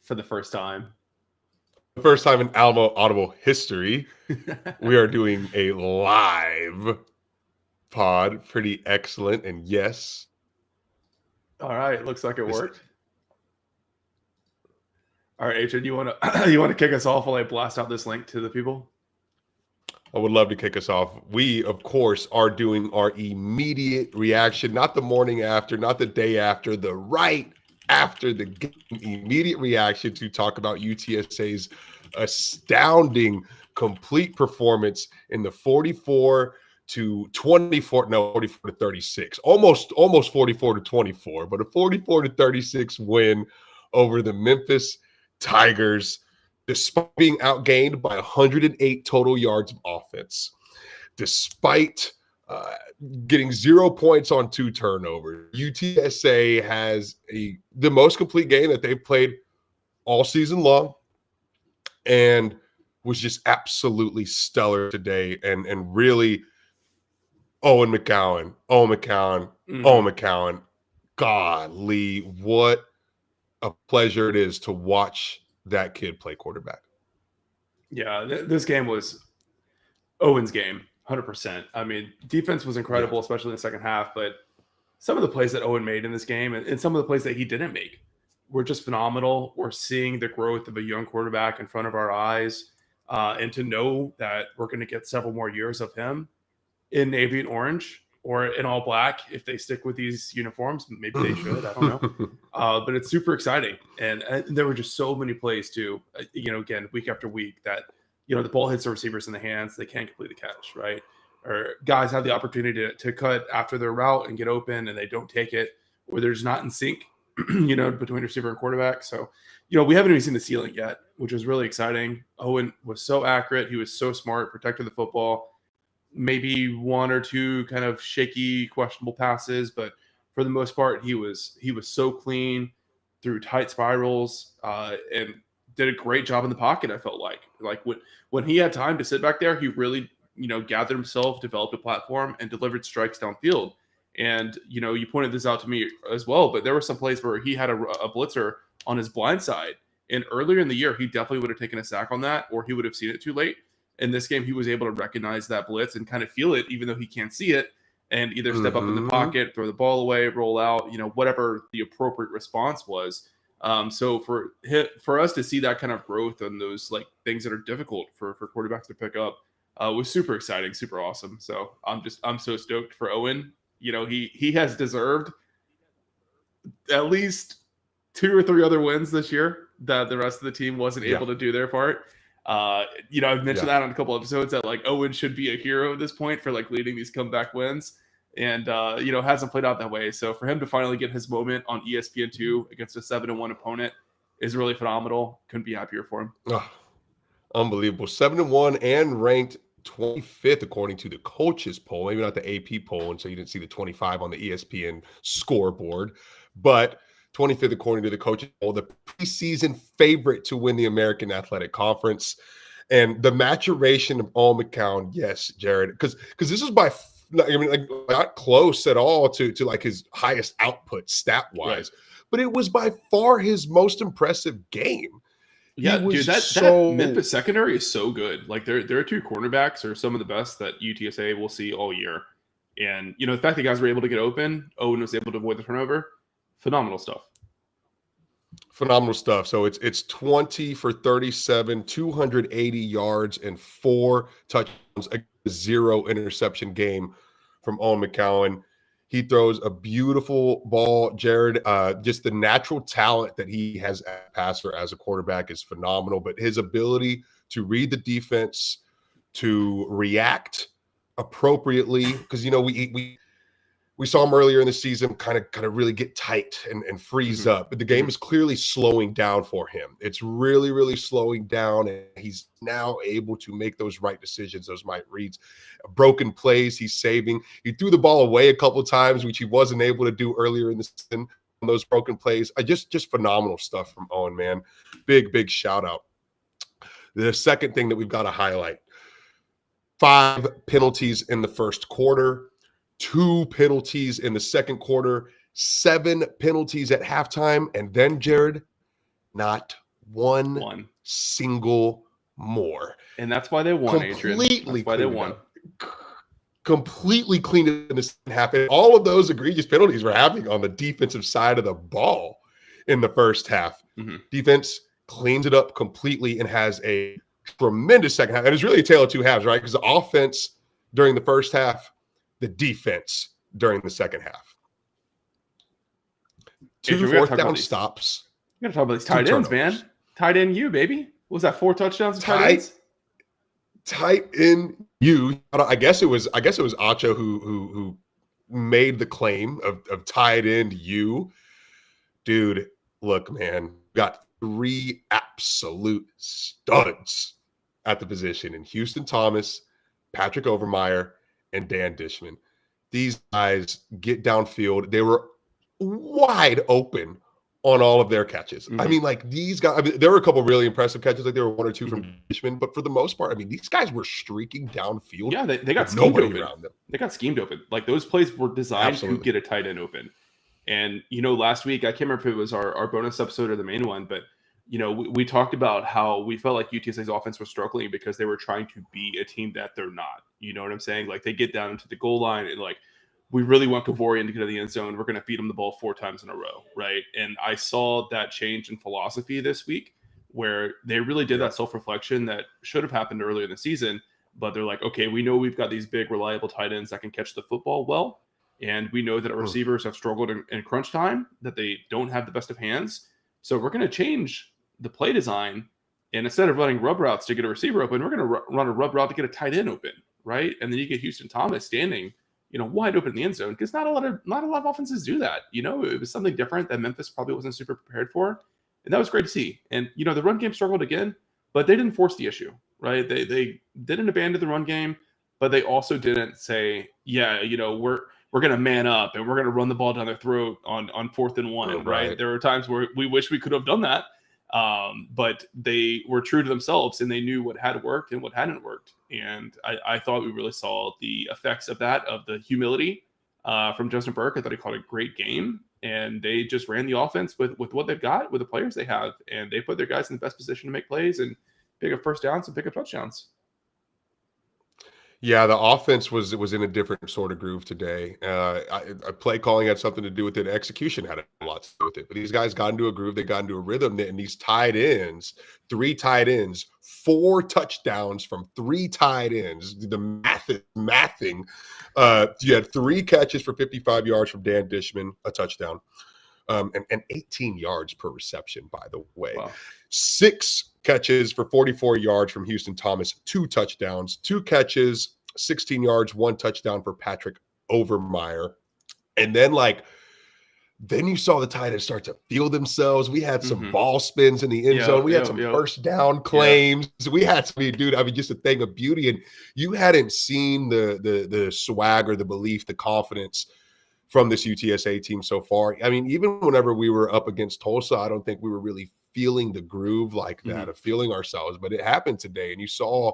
for the first time. The first time in Alamo Audible history, we are doing a live pod. Pretty excellent. And yes. All right. Looks like it worked. All right, Adrian, you want to kick us off while I blast out this link to the people? I would love to kick us off. We, of course, are doing our immediate reaction, not the morning after, not the day after, the right after the game, immediate reaction to talk about UTSA's astounding complete performance in the 44 to 24, no, 44 to 36, almost 44 to 24, but a 44 to 36 win over the Memphis Tigers, despite being outgained by 108 total yards of offense, despite getting 0 points on 2 turnovers. UTSA has the most complete game that they've played all season long and was just absolutely stellar today. And really, Owen McCowen. Golly, what a pleasure it is to watch that kid play quarterback. Yeah, this game was Owen's game, 100%. I mean, defense was incredible, especially in the second half, but some of the plays that Owen made in this game and some of the plays that he didn't make were just phenomenal. We're seeing the growth of a young quarterback in front of our eyes, and to know that we're going to get several more years of him in navy and orange or in all black if they stick with these uniforms. Maybe they should. I don't know. But it's super exciting. And there were just so many plays too, again, week after week that, the ball hits the receivers in the hands. They can't complete the catch, right? Or guys have the opportunity to cut after their route and get open and they don't take it, or they're just not in sync, between receiver and quarterback. So, we haven't even seen the ceiling yet, which is really exciting. Owen was so accurate. He was so smart, protected the football. Maybe 1 or 2 kind of shaky, questionable passes, but for the most part, he was so clean through tight spirals, and did a great job in the pocket. I felt like when he had time to sit back there, he really gathered himself, developed a platform, and delivered strikes downfield. And you pointed this out to me as well, but there were some plays where he had a blitzer on his blind side, and earlier in the year, he definitely would have taken a sack on that, or he would have seen it too late. In this game, he was able to recognize that blitz and kind of feel it, even though he can't see it, and either step up in the pocket, throw the ball away, roll out, whatever the appropriate response was. So for us to see that kind of growth and those things that are difficult for quarterbacks to pick up was super exciting, super awesome. So I'm so stoked for Owen. He has deserved at least 2 or 3 other wins this year that the rest of the team wasn't able to do their part. I've mentioned that on a couple episodes that Owen should be a hero at this point for leading these comeback wins, and hasn't played out that way. So for him to finally get his moment on ESPN2 against a 7-1 opponent is really phenomenal. Couldn't be happier for him. Oh, unbelievable. 7-1 and ranked 25th according to the coaches poll, maybe not the AP poll, and so you didn't see the 25 on the ESPN scoreboard, but 25th according to the coaches poll, the preseason favorite to win the American Athletic Conference. And the maturation of Owen McCowen, yes, Jared, because this is not close at all to his highest output stat wise, but it was by far his most impressive game. Yeah, dude, that Memphis secondary is so good. There are 2 cornerbacks are some of the best that UTSA will see all year. And, the fact that guys were able to get open, Owen was able to avoid the turnover, phenomenal stuff. So it's 20 for 37, 280 yards and 4 touchdowns, a 0 interception game from Owen McCowen. He throws a beautiful ball, Jared. Just the natural talent that he has as a passer, as a quarterback, is phenomenal. But his ability to read the defense, to react appropriately, because we saw him earlier in the season kind of really get tight and freeze up. But the game is clearly slowing down for him. It's really, really slowing down, and he's now able to make those right decisions, those right reads. Broken plays he's saving. He threw the ball away a couple of times, which he wasn't able to do earlier in the season on those broken plays. Just phenomenal stuff from Owen, man. Big shout out. The second thing that we've got to highlight, 5 penalties in the first quarter, 2 penalties in the second quarter, 7 penalties at halftime, and then, Jared, not one single more. And that's why they won, Adrian. That's why they won. Completely cleaned it in the second half. And all of those egregious penalties were happening on the defensive side of the ball in the first half. Mm-hmm. Defense cleans it up completely and has a tremendous second half. And it's really a tale of two halves, right? Because the offense during the first half, the defense during the second half. Two fourth down stops. You got to talk about these tight ends, man. Tight end you, baby. What was that, 4 touchdowns? Tight end you. I guess it was Acho who made the claim of tight end you. Dude, look, man, got 3 absolute studs at the position in Houston Thomas, Patrick Overmeyer, and Dan Dishman. These guys get downfield. They were wide open on all of their catches. Mm-hmm. I mean, like these guys, there were a couple really impressive catches. Like there were 1 or 2 from Dishman, but for the most part, I mean, these guys were streaking downfield. Yeah, they got schemed open. Around them. They got schemed open. Like those plays were designed to get a tight end open. And, last week, I can't remember if it was our bonus episode or the main one, but, we talked about how we felt like UTSA's offense was struggling because they were trying to be a team that they're not. You know what I'm saying? Like they get down into the goal line and like, we really want Kavorian to get to the end zone. We're going to feed him the ball 4 times in a row, right? And I saw that change in philosophy this week where they really did that self-reflection that should have happened earlier in the season, but they're like, okay, we know we've got these big, reliable tight ends that can catch the football well, and we know that our receivers have struggled in crunch time, that they don't have the best of hands, so we're going to change the play design, and instead of running rub routes to get a receiver open, we're going to run a rub route to get a tight end open, right? And then you get Houston Thomas standing wide open in the end zone because not a lot of offenses do that. It was something different that Memphis probably wasn't super prepared for, and that was great to see. And the run game struggled again, but they didn't force the issue, right? They didn't abandon the run game, but they also didn't say, we're going to man up and we're going to run the ball down their throat on 4th and 1, right? There were times where we wish we could have done that, but they were true to themselves and they knew what had worked and what hadn't worked. And I thought we really saw the effects of that, of the humility from Justin Burke. I thought he called a great game, and they just ran the offense with what they've got, with the players they have, and they put their guys in the best position to make plays and pick up first downs and pick up touchdowns. Yeah, the offense was in a different sort of groove today. Play calling had something to do with it. Execution had a lot to do with it. But these guys got into a groove. They got into a rhythm. And these tight ends, 3 tight ends, 4 touchdowns from 3 tight ends. The mathing. You had 3 catches for 55 yards from Dan Dishman, a touchdown, and 18 yards per reception, by the way. Wow. 6 catches for 44 yards from Houston Thomas, 2 touchdowns, 2 catches, 16 yards, 1 touchdown for Patrick Overmeyer. And then you saw the tight ends start to feel themselves. We had some ball spins in the end zone. We had some first down claims. We had some, just a thing of beauty. And you hadn't seen the swag or the belief, the confidence from this UTSA team so far. I mean, even whenever we were up against Tulsa, I don't think we were really feeling the groove like that, of feeling ourselves, but it happened today, and you saw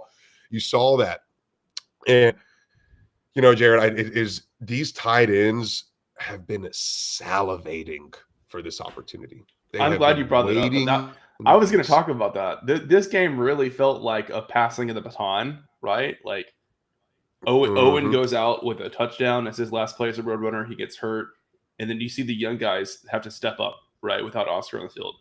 that. And Jared, these tight ends have been salivating for this opportunity. I'm glad you brought that up. I was going to talk about that. This game really felt like a passing of the baton, right? Like Owen goes out with a touchdown. It's his last play as a Roadrunner. He gets hurt, and then you see the young guys have to step up, right, without Oscar on the field.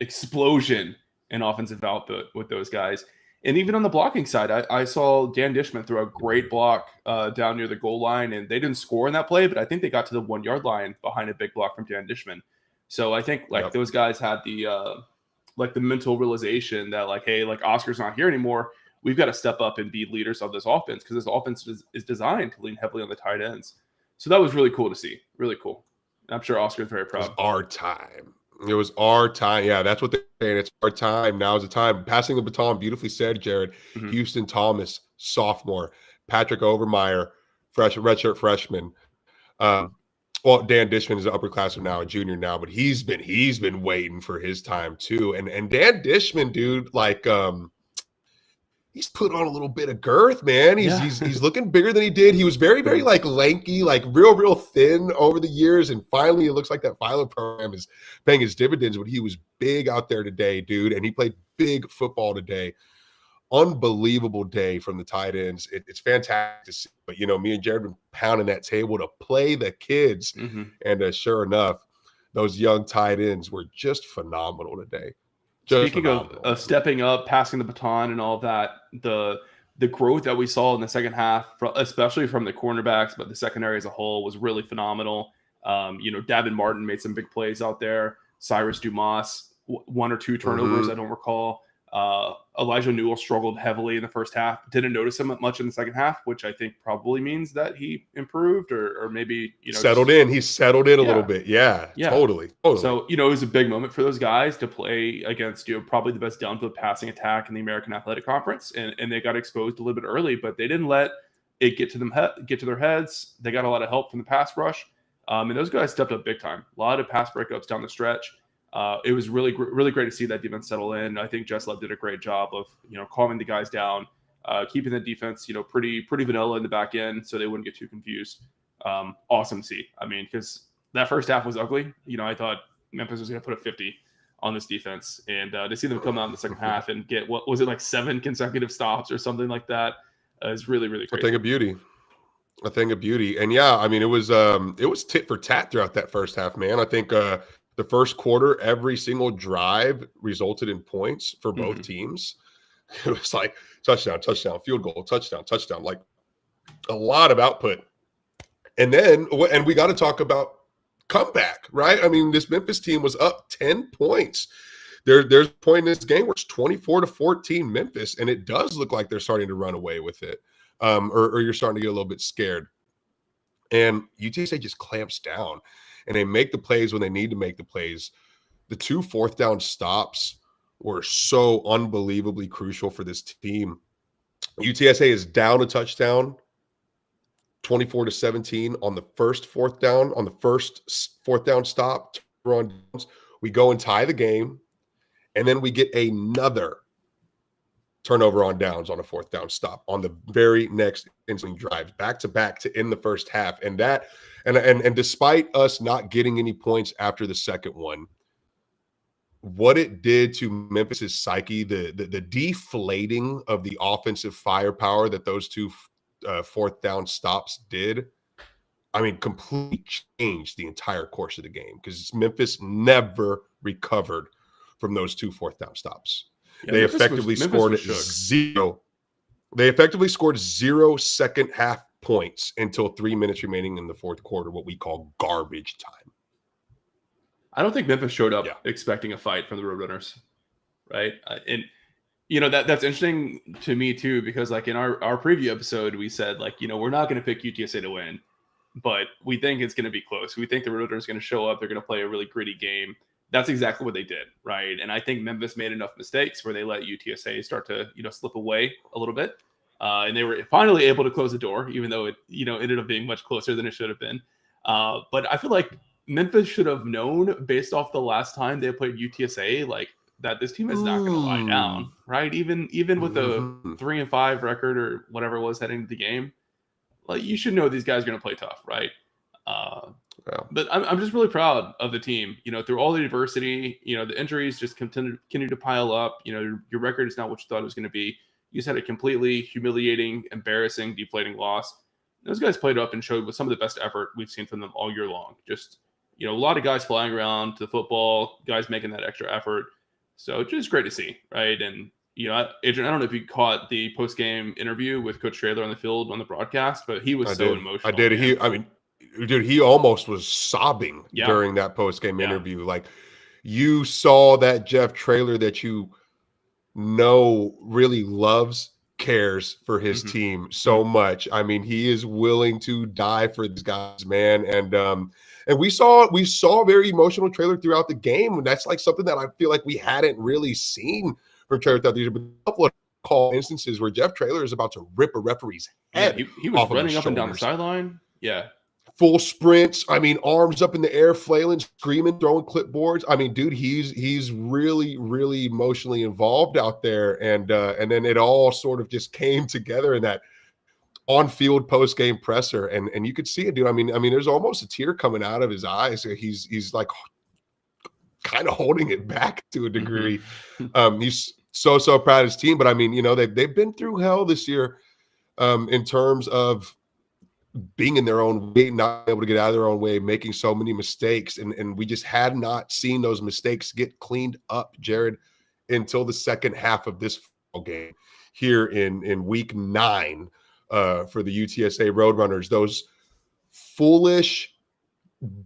Explosion in offensive output with those guys. And even on the blocking side, I saw Dan Dishman throw a great block down near the goal line, and they didn't score in that play, but I think they got to the 1 yard line behind a big block from Dan Dishman. So I think those guys had the mental realization that hey, Oscar's not here anymore. We've got to step up and be leaders of this offense, because this offense is designed to lean heavily on the tight ends. So that was really cool to see. Really cool. I'm sure Oscar's very proud. It was our time. Yeah, that's what they're saying. It's our time. Now's the time. Passing the baton, beautifully said, Jared. Houston Thomas, sophomore. Patrick Overmeyer, redshirt freshman. Dan Dishman is an upperclassman now, a junior now, but he's been waiting for his time too. And Dan Dishman, dude, he's put on a little bit of girth, man. He's looking bigger than he did. He was very, very like lanky, like real thin over the years. And finally, it looks like that Philo program is paying his dividends, but he was big out there today, dude. And he played big football today. Unbelievable day from the tight ends. It's fantastic to see. But, me and Jared been pounding that table to play the kids. Mm-hmm. And sure enough, those young tight ends were just phenomenal today. Speaking of stepping up, passing the baton and all of that, the growth that we saw in the second half, especially from the cornerbacks, but the secondary as a whole was really phenomenal. Davin Martin made some big plays out there. Cyrus Dumas, 1 or 2 turnovers, I don't recall. Elijah Newell struggled heavily in the first half. Didn't notice him much in the second half, which I think probably means that he improved or maybe settled in. He settled in a little bit. Yeah, totally. So it was a big moment for those guys to play against probably the best downfield passing attack in the American Athletic Conference, and they got exposed a little bit early, but they didn't let it get to their heads. They got a lot of help from the pass rush, and those guys stepped up big time. A lot of pass breakups down the stretch. It was really great to see that defense settle in. I think Jess Love did a great job of calming the guys down, keeping the defense pretty vanilla in the back end so they wouldn't get too confused. Awesome to see. I mean, because that first half was ugly. I thought Memphis was going to put a 50 on this defense, and to see them come out in the second half and get what was it, like 7 consecutive stops or something like that is really great. A thing of beauty. And yeah, I mean, it was tit for tat throughout that first half, man. I think the first quarter, every single drive resulted in points for both teams. It was like touchdown, field goal, touchdown, like a lot of output. And we got to talk about comeback, right? I mean, this Memphis team was up 10 points. There's a point in this game where it's 24-14 Memphis, and it does look like they're starting to run away with it, or you're starting to get a little bit scared. And UTSA just clamps down. And they make the plays when they need to make the plays. The 2 fourth down stops were so unbelievably crucial for this team. UTSA is down a touchdown, 24-17 on the first fourth down, on the first fourth down stop. We go and tie the game, and then we get another turnover on downs on a fourth down stop on the very next instant drives, back to back to end the first half. And despite us not getting any points after the second one, what it did to Memphis's psyche, the deflating of the offensive firepower that those 2 fourth down stops did, I mean, completely changed the entire course of the game, because Memphis never recovered from those 2 fourth down stops. Yeah, they effectively scored 0. They effectively scored 0 second half points until 3 minutes remaining in the fourth quarter, what we call garbage time. I don't think Memphis showed up expecting a fight from the Roadrunners, right? And that's interesting to me too, because like in our preview episode, we said like, we're not going to pick UTSA to win, but we think it's going to be close. We think the Roadrunners are going to show up. They're going to play a really gritty game. That's exactly what they did, right? And I think Memphis made enough mistakes where they let UTSA start to, slip away a little bit. And they were finally able to close the door, even though it, ended up being much closer than it should have been. But I feel like Memphis should have known, based off the last time they played UTSA, like that this team is not going to lie down, right? Even with the 3-5 record or whatever it was heading to the game, like you should know these guys are going to play tough, right? But I'm just really proud of the team. Through all the adversity, the injuries just continue to pile up. Your record is not what you thought it was going to be. You just had a completely humiliating, embarrassing, deflating loss. Those guys played up and showed with some of the best effort we've seen from them all year long. Just, a lot of guys flying around to the football, guys making that extra effort. So it's just great to see, right? And, Adrian, I don't know if you caught the post-game interview with Coach Traylor on the field on the broadcast, but he was emotional. I did. He almost was sobbing during that post-game interview. Like, you saw that Jeff Traylor that really loves, cares for his team so much. I mean, he is willing to die for these guys, man. And we saw very emotional Traylor throughout the game. And that's like something that I feel like we hadn't really seen from Traylor throughout these. But a couple of call instances where Jeff Traylor is about to rip a referee's head. He was running up and down the sideline. Yeah. full sprints. I mean, arms up in the air, flailing, screaming, throwing clipboards. I mean, dude, he's really, really emotionally involved out there. And then it all sort of just came together in that on-field post-game presser. And you could see it, dude. I mean, there's almost a tear coming out of his eyes. He's like kind of holding it back to a degree. He's so proud of his team. But I mean, they've been through hell this year in terms of being in their own way, not able to get out of their own way, making so many mistakes. And we just had not seen those mistakes get cleaned up, Jared, until the second half of this game here in week 9 for the UTSA Roadrunners. Those foolish,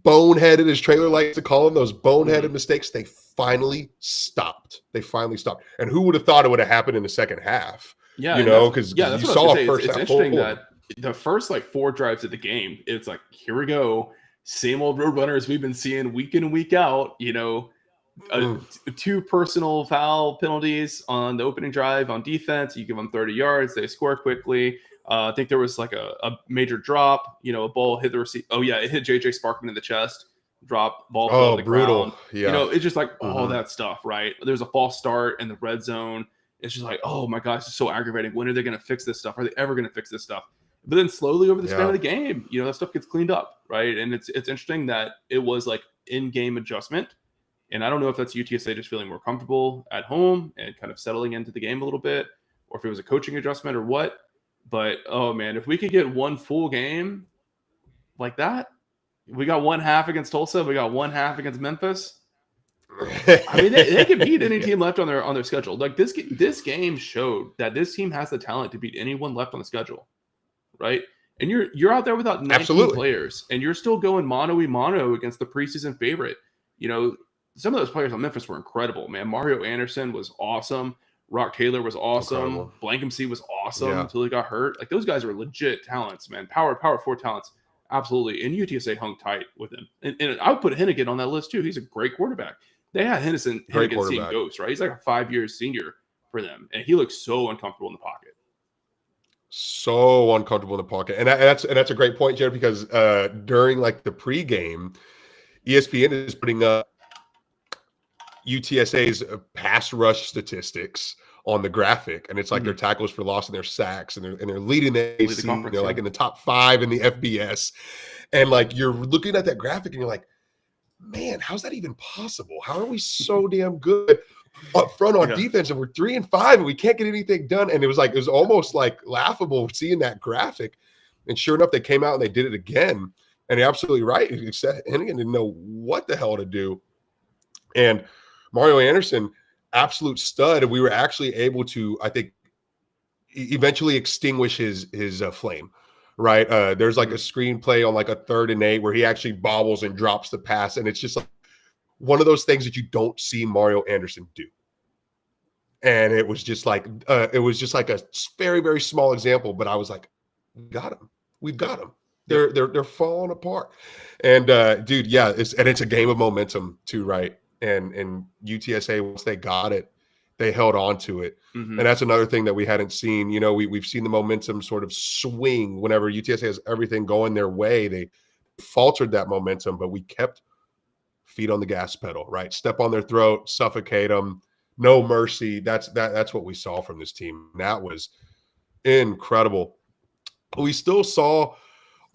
boneheaded, as Traylor likes to call them, those boneheaded mistakes, they finally stopped. And who would have thought it would have happened in the second half? Yeah, because you saw a first it's half interesting full. that the first 4 drives of the game, it's like, here we go, same old Roadrunners we've been seeing week in and week out. 2 personal foul penalties on the opening drive on defense. You give them 30 yards, they score quickly. I think there was a major drop. A ball hit the receiver. Oh yeah, it hit JJ Sparkman in the chest. Drop ball fell to the ground. Yeah. It's just all that stuff, right? There's a false start in the red zone. It's just oh my gosh, it's so aggravating. When are they going to fix this stuff? Are they ever going to fix this stuff? But then slowly over the span of the game, that stuff gets cleaned up, right? And it's interesting that it was in-game adjustment. And I don't know if that's UTSA just feeling more comfortable at home and kind of settling into the game a little bit, or if it was a coaching adjustment or what. But, oh, man, if we could get one full game like that, we got one half against Tulsa, we got one half against Memphis. I mean, they can beat any team left on their schedule. This game showed that this team has the talent to beat anyone left on the schedule, right? And you're out there without 19 players, and you're still going mano-a-mano against the preseason favorite. Some of those players on Memphis were incredible, man. Mario Anderson was awesome. Rock Taylor was awesome. Blankumsey was awesome until he got hurt. Those guys are legit talents, man. Power 4 talents. Absolutely. And UTSA hung tight with him. And I would put Hennigan on that list too. He's a great quarterback. They had Hennigan seeing ghosts, right? He's a 5-year senior for them. And he looks so uncomfortable in the pocket. So uncomfortable in the pocket. And that's a great point, Jared, because during the pregame, ESPN is putting up UTSA's pass rush statistics on the graphic, and it's their tackles for loss and their sacks, and they're leading the AC. They're in the top 5 in the FBS, and you're looking at that graphic, and you're like, man, how's that even possible? How are we so damn good up front on defense, and we're 3-5, and we can't get anything done? And it was almost laughable seeing that graphic. And sure enough, they came out and they did it again. And you're absolutely right. Except Hennigan didn't know what the hell to do, and Mario Anderson, absolute stud. And we were actually able to, I think, eventually extinguish his flame, right? There's a screenplay on a 3rd and 8 where he actually bobbles and drops the pass. And it's just one of those things that you don't see Mario Anderson do. And it was just a very, very small example, but I was like, we've got him. They're falling apart. And dude, yeah, it's a game of momentum too, right? And UTSA, once they got it, they held on to it. And that's another thing that we hadn't seen. We've seen the momentum sort of swing whenever UTSA has everything going their way. They faltered that momentum, but we kept feet on the gas pedal, right? Step on their throat, suffocate them, no mercy. That's what we saw from this team. That was incredible. We still saw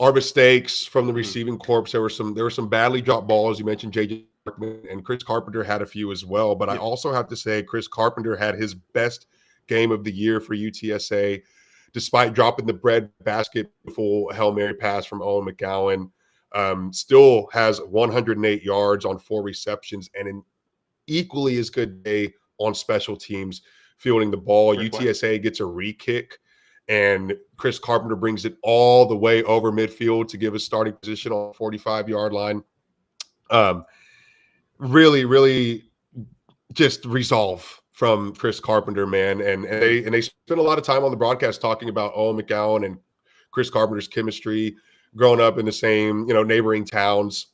our mistakes from the receiving corps. There were some badly dropped balls. You mentioned JJ and Chris Carpenter had a few as well. But I also have to say Chris Carpenter had his best game of the year for UTSA, despite dropping the bread basket full Hail Mary pass from Owen McCowen. Still has 108 yards on 4 receptions and an equally as good day on special teams fielding the ball. UTSA gets a re-kick, and Chris Carpenter brings it all the way over midfield to give a starting position on the 45-yard line. Really, really just resolve from Chris Carpenter, man. And they spent a lot of time on the broadcast talking about Owen McCowen and Chris Carpenter's chemistry, growing up in the same, neighboring towns,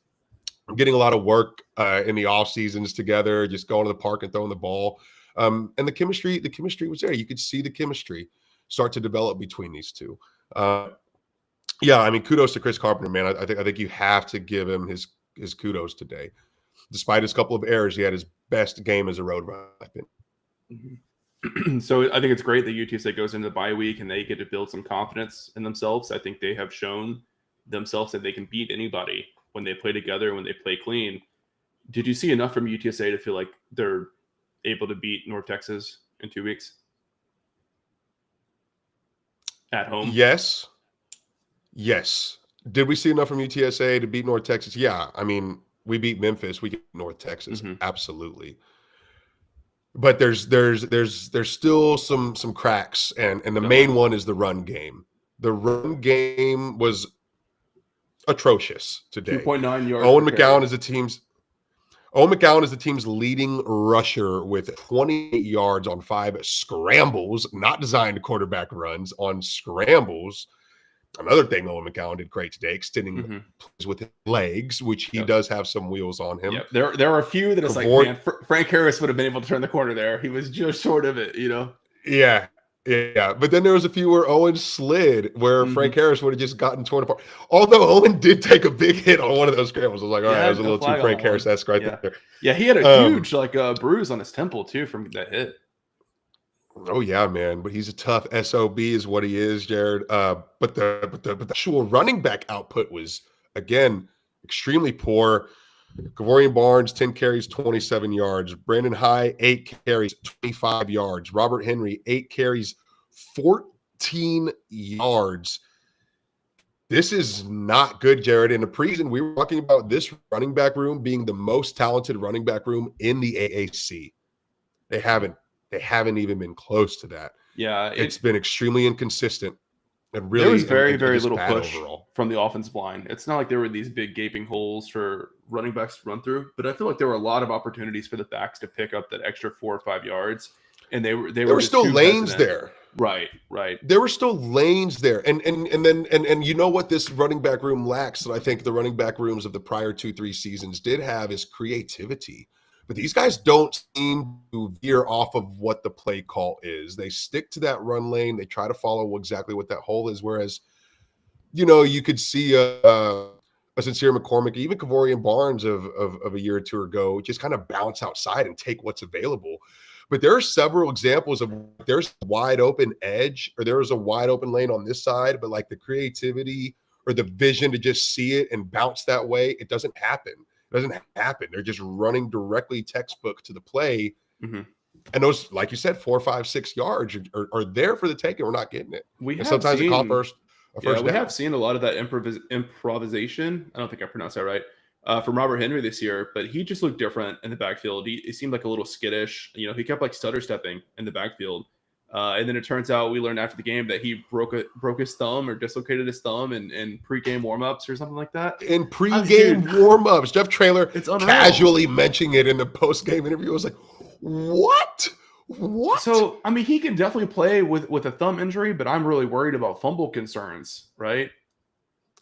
getting a lot of work in the off seasons together, just going to the park and throwing the ball. And the chemistry was there. You could see the chemistry start to develop between these two. Yeah, I mean, kudos to Chris Carpenter, man. I think you have to give him his kudos today. Despite his couple of errors, he had his best game as a road runner. Mm-hmm. So I think it's great that UTSA goes into the bye week and they get to build some confidence in themselves. I think they have shown themselves that they can beat anybody when they play together, when they play clean. Did you see enough from UTSA to feel like they're able to beat North Texas in 2 weeks at home? Yes. Did we see enough from UTSA to beat North Texas? Yeah. I mean, we beat Memphis. We beat North Texas. Mm-hmm. Absolutely. But there's still some cracks, and the main one is the run game. The run game was atrocious today. 2.9 yards. Owen McCowen is the team's leading rusher with 28 yards on 5 scrambles, not designed quarterback runs, on scrambles. Another thing Owen McCowen did great today, extending plays with his legs, which he does have some wheels on him. Yeah, there are a few that it's like, man, Frank Harris would have been able to turn the corner there. He was just short of it, Yeah. But then there was a few where Owen slid, where Frank Harris would have just gotten torn apart. Although Owen did take a big hit on one of those scrambles. I was like, all right, that was a little too Frank Harris-esque right there. Yeah, he had a huge bruise on his temple too from that hit. Oh yeah, man. But he's a tough SOB is what he is, Jared. But the actual running back output was, again, extremely poor. Kavorian Barnes, 10 carries, 27 yards. Brandon High, 8 carries, 25 yards. Robert Henry, 8 carries, 14 yards. This is not good, Jared. In the preseason, we were talking about this running back room being the most talented running back room in the AAC. They haven't even been close to that. Yeah. It's been extremely inconsistent. And really, there was very little push overall from the offensive line. It's not like there were these big gaping holes for running backs to run through, but I feel like there were a lot of opportunities for the backs to pick up that extra 4 or 5 yards. And there were still lanes there. Right. There were still lanes there. And you know what this running back room lacks that I think the running back rooms of the prior 2-3 seasons did have is creativity. But these guys don't seem to veer off of what the play call is. They stick to that run lane. They try to follow exactly what that hole is. Whereas, you could see a Sincere McCormick, even Kavorian Barnes of a year or two ago, just kind of bounce outside and take what's available. But there are several examples of there's a wide open edge or there was a wide open lane on this side, but like the creativity or the vision to just see it and bounce that way, it doesn't happen. They're just running directly textbook to the play. And those, like you said, 4, 5, 6 yards are there for the taking. We're not getting it. We have seen a lot of that improvisation. I don't think I pronounced that right. From Robert Henry this year, but he just looked different in the backfield. He seemed like a little skittish. He kept like stutter stepping in the backfield. And then it turns out we learned after the game that he broke his thumb or dislocated his thumb in pregame warmups or something like that. In pregame warmups, Jeff Traylor casually mentioning it in the postgame interview. I was like, what? So, I mean, he can definitely play with a thumb injury, but I'm really worried about fumble concerns, right?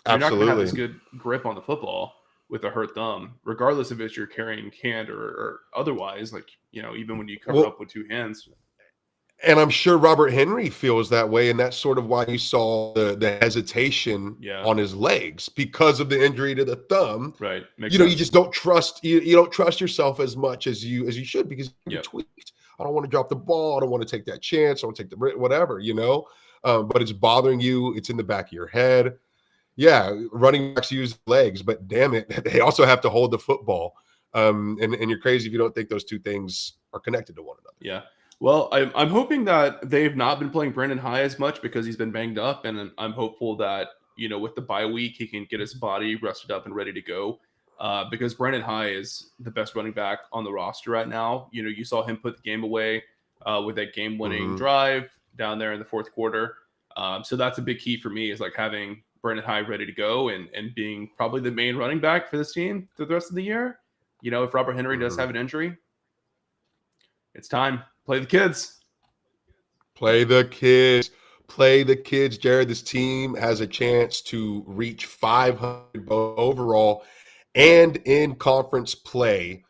You're not going to have this good grip on the football with a hurt thumb, regardless if it's you're carrying hand or otherwise, like, even when you cover up with 2 hands. And I'm sure Robert Henry feels that way, and that's sort of why you saw the hesitation on his legs because of the injury to the thumb. Right. You just don't trust you don't trust yourself as much as you should because you're tweaked. I don't want to drop the ball. I don't want to take that chance. I don't take the whatever, but it's bothering you. It's in the back of your head. Yeah, running backs use legs, but damn it, they also have to hold the football. And you're crazy if you don't think those two things are connected to one another. Yeah. Well, I'm hoping that they've not been playing Brandon High as much because he's been banged up, and I'm hopeful that with the bye week he can get his body rested up and ready to go. Because Brandon High is the best running back on the roster right now. You saw him put the game away with that game-winning drive down there in the fourth quarter. So that's a big key for me is like having Brandon High ready to go and being probably the main running back for this team through the rest of the year. If Robert Henry does have an injury, it's time. Play the kids. Play the kids, Jared. This team has a chance to reach 500 overall and in conference play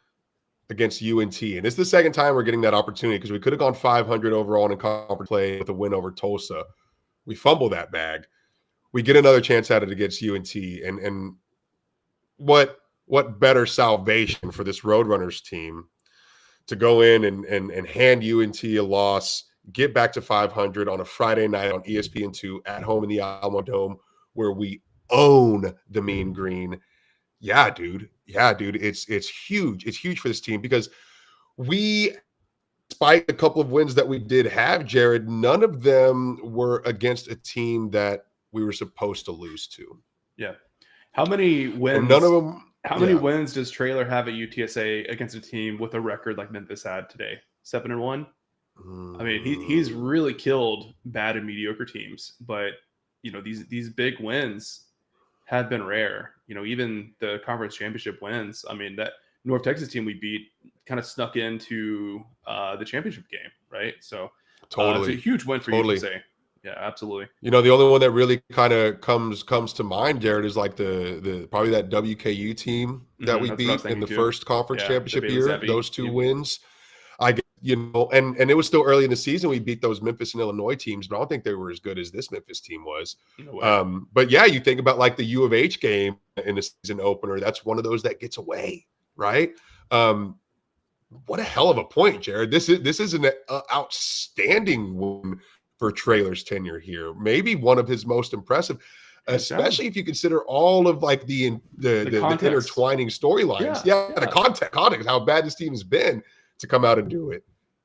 against UNT. And it's the second time we're getting that opportunity because we could have gone 500 overall in conference play with a win over Tulsa. We fumbled that bag. we get another chance at it against UNT, and what better salvation for this Roadrunners team to go in and hand UNT a loss, get back to 500 on a Friday night on ESPN2 at home in the Alamo Dome, where we own the Mean Green. Yeah, dude. It's huge. It's huge for this team because we, despite a couple of wins that we did have, Jared, none of them were against a team that we were supposed to lose to. Yeah. How many wins? And none of them. How many wins does Traylor have at UTSA against a team with a record like Memphis had today? 7-1. I mean, he's really killed bad and mediocre teams, but these big wins have been rare. Even the conference championship wins. I mean, that North Texas team we beat kind of snuck into the championship game, right? So totally, it's a huge win for UTSA. Yeah, absolutely. The only one that really kind of comes to mind, Jared, is like the probably that WKU team that we beat in the first conference championship year. Those two wins, I get, and it was still early in the season. We beat those Memphis and Illinois teams, but I don't think they were as good as this Memphis team was. No, but yeah, you think about like the U of H game in the season opener. That's one of those that gets away, right? What a hell of a point, Jared. This is an outstanding win for Traylor's tenure here. Maybe one of his most impressive, especially if you consider all of like the intertwining storylines. Yeah, the context, how bad this team has been to come out and do it.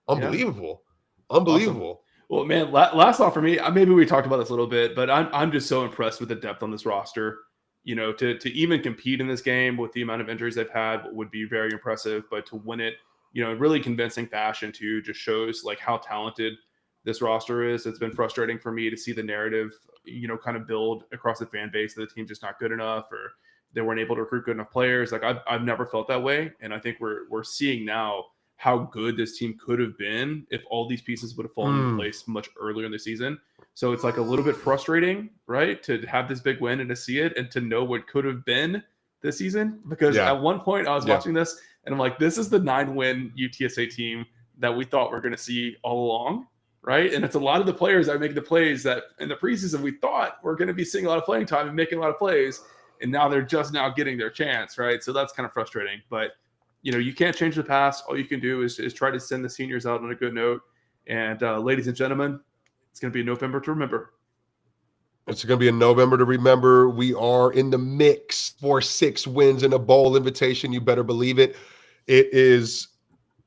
Unbelievable. Awesome. Well, man, last thought for me, maybe we talked about this a little bit, but I'm just so impressed with the depth on this roster. To even compete in this game with the amount of injuries they've had would be very impressive, but to win it, in really convincing fashion too, just shows like how talented this roster is. It's been frustrating for me to see the narrative, kind of build across the fan base that the team's just not good enough, or they weren't able to recruit good enough players. Like I've never felt that way, and I think we're seeing now how good this team could have been if all these pieces would have fallen into place much earlier in the season. So it's like a little bit frustrating, right, to have this big win and to see it and to know what could have been this season. Because at one point I was watching this and I'm like, this is the 9-win UTSA team that we thought we're going to see all along, right? And it's a lot of the players that make the plays that in the preseason we thought we're going to be seeing a lot of playing time and making a lot of plays, and now they're just now getting their chance, right? So that's kind of frustrating. But you can't change the past. All you can do is try to send the seniors out on a good note. And ladies and gentlemen, it's going to be a November to remember. It's going to be a November to remember. We are in the mix for 6 wins and a bowl invitation. You better believe it. It is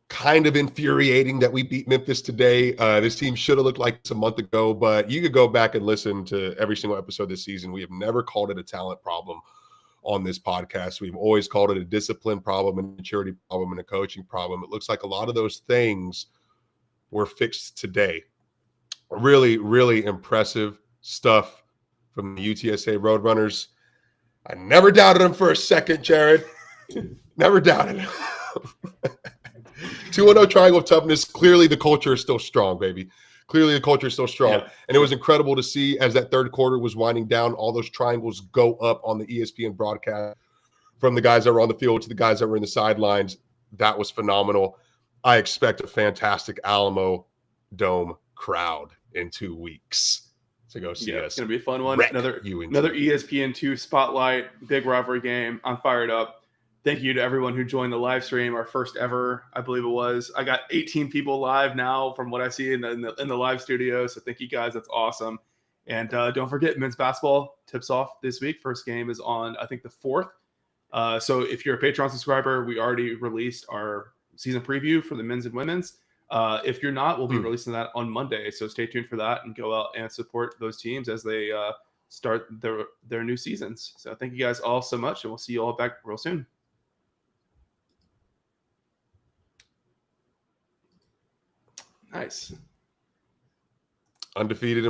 kind of infuriating that we beat Memphis today. This team should have looked like this a month ago, but you could go back and listen to every single episode this season. We have never called it a talent problem on this podcast. We've always called it a discipline problem, and a maturity problem, and a coaching problem. It looks like a lot of those things were fixed today. Really, really impressive stuff from the UTSA Roadrunners. I never doubted them for a second, Jared. Never doubted them. 2-0 triangle of toughness. Clearly the culture is still strong, baby. Clearly the culture is still strong. Yeah. And it was incredible to see as that third quarter was winding down, all those triangles go up on the ESPN broadcast from the guys that were on the field to the guys that were in the sidelines. That was phenomenal. I expect a fantastic Alamo Dome crowd in 2 weeks to go see us. It's going to be a fun one. Another ESPN2 spotlight, big rivalry game. I'm fired up. Thank you to everyone who joined the live stream, our first ever, I believe it was. I got 18 people live now from what I see in the live studio, so thank you guys. That's awesome. And don't forget, men's basketball tips off this week. First game is on, I think, the 4th. So if you're a Patreon subscriber, we already released our season preview for the men's and women's. If you're not, we'll be releasing that on Monday. So stay tuned for that and go out and support those teams as they start their new seasons. So thank you guys all so much, and we'll see you all back real soon. Nice. Undefeated in